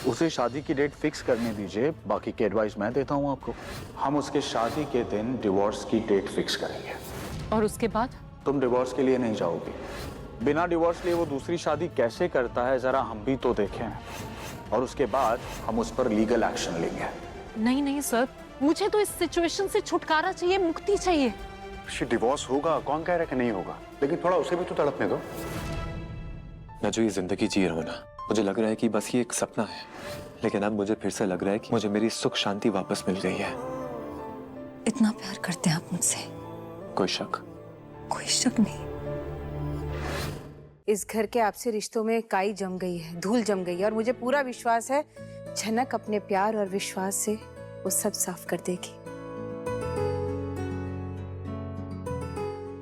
उसे शादी की डेट फिक्स करने दीजिए, बाकी की एडवाइस मैं देता हूँ आपको। हम उसके शादी के दिन डिवोर्स की डेट फिक्स करेंगे। और उसके बाद? तुम डिवोर्स के लिए नहीं जाओगी। बिना डिवोर्स लिए वो दूसरी शादी कैसे करता है जरा हम भी तो देखें, और उसके बाद हम उस पर लीगल एक्शन लेंगे। नहीं नहीं सर, मुझे तो इस सिचुएशन से छुटकारा चाहिए, मुक्ति चाहिए। डिवोर्स होगा, कौन कह रहा है कि नहीं होगा, लेकिन थोड़ा उसे भी तो तड़पने दो। मैं जो ये जिंदगी जी रहा हूं ना, मुझे लग रहा है कि बस ये एक सपना है, लेकिन अब मुझे फिर से लग रहा है कि मुझे मेरी सुख शांति वापस मिल गई है। इतना प्यार करते हैं आप मुझसे? कोई शक? कोई शक नहीं। इस घर के आपसे रिश्तों में काई जम गई है, धूल जम गई है, और मुझे पूरा विश्वास है झनक अपने प्यार और विश्वास से वो सब साफ कर देगी।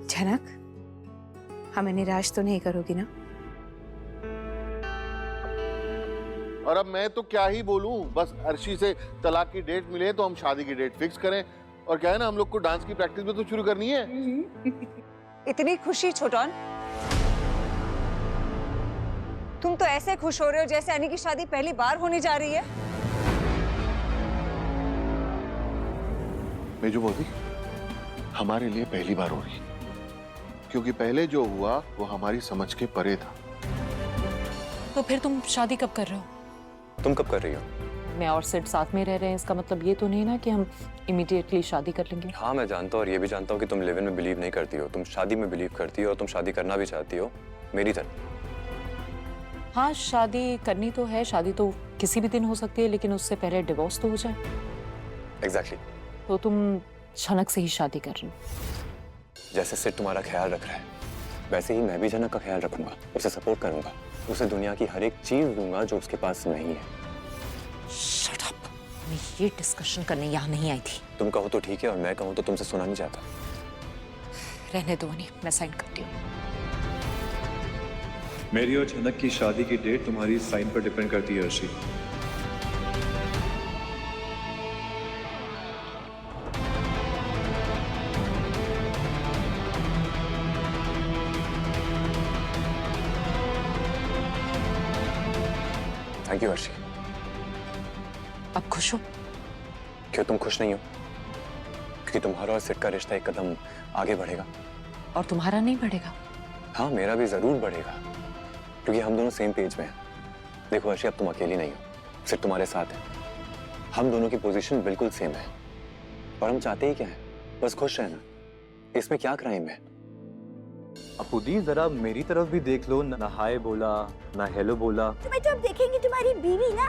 झनक, हमें निराश तो नहीं करोगी ना? और अब मैं तो क्या ही बोलूं, बस अर्शी से तलाक की डेट मिले तो हम शादी की डेट फिक्स करें। और क्या है ना, हम लोग को डांस की प्रैक्टिस भी तो शुरू करनी है। इतनी खुशी छोटन, तुम तो ऐसे खुश हो रहे हो जैसे अनी की शादी पहली बार होने जा रही है। मेजू बोली, हमारे लिए पहली बार हो रही, क्योंकि पहले जो हुआ वो हमारी समझ के परे था। तो फिर तुम शादी कब कर रहे हो? तुम कब कर रही हो? मैं और सिड साथ में रह रहे हैं, इसका मतलब ये तो नहीं ना कि हम इमीडिएटली शादी कर लेंगे। हाँ मैं जानता हूँ, और ये भी जानता हूँ कि तुम लिव इन में बिलीव नहीं करती हो, तुम शादी में बिलीव करती हो, और तुम शादी करना भी चाहती हो मेरी तरह। हाँ शादी करनी तो है, शादी तो किसी भी दिन हो सकती है, लेकिन उससे पहले डिवोर्स तो हो जाए। एग्जैक्टली। तो तुम झनक से ही शादी कर रही हो? जैसे सिड तुम्हारा ख्याल रख रहा है, वैसे ही मैं भी झनक का ख्याल रखूंगा, उसे सपोर्ट करूंगा, उसे दुनिया की हर एक चीज दूंगा जो उसके पास नहीं है। शट अप, मैं ये डिस्कशन करने यहाँ नहीं आई थी। तुम कहो तो ठीक है, और मैं कहूँ तो तुमसे सुना नहीं चाहता। रहने दो अनी, मैं साइन करती हूँ। मेरी और झनक की शादी की डेट तुम्हारी साइन पर डिपेंड करती है अर्शी। Thank you Arshi. अब खुश हो? क्यों तुम खुश नहीं हो? क्योंकि तुम्हारा और सिड का रिश्ता एक कदम आगे बढ़ेगा। और तुम्हारा नहीं बढ़ेगा? हाँ मेरा भी जरूर बढ़ेगा, क्योंकि हम दोनों सेम पेज में हैं। देखो अर्शी, अब तुम अकेली नहीं हो, सिर्फ तुम्हारे साथ है। हम दोनों की पोजीशन बिल्कुल सेम है, और हम चाहते ही क्या है, बस खुश रहना। इसमें क्या क्राइम है? अपूदी जरा मेरी तरफ भी देख लो, ना हाय बोला ना हेलो बोला। तुम्हें तो अब देखेंगे तुम्हारी बीवी ना,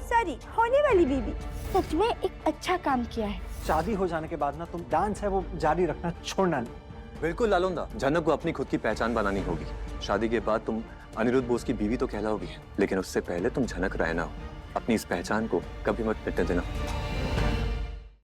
सॉरी होने वाली बीवी। सच में एक अच्छा काम किया है। शादी हो जाने के बाद ना तुम डांस है वो जारी रखना छोड़ना नहीं। बिल्कुल लालूंगा। झनक को अपनी खुद की पहचान बनानी होगी। शादी के बाद तुम अनिरुद्ध बोस की बीवी तो कहलाओगी, लेकिन उससे पहले तुम झनक रैना हो। अपनी इस पहचान को कभी मत मिटने देना।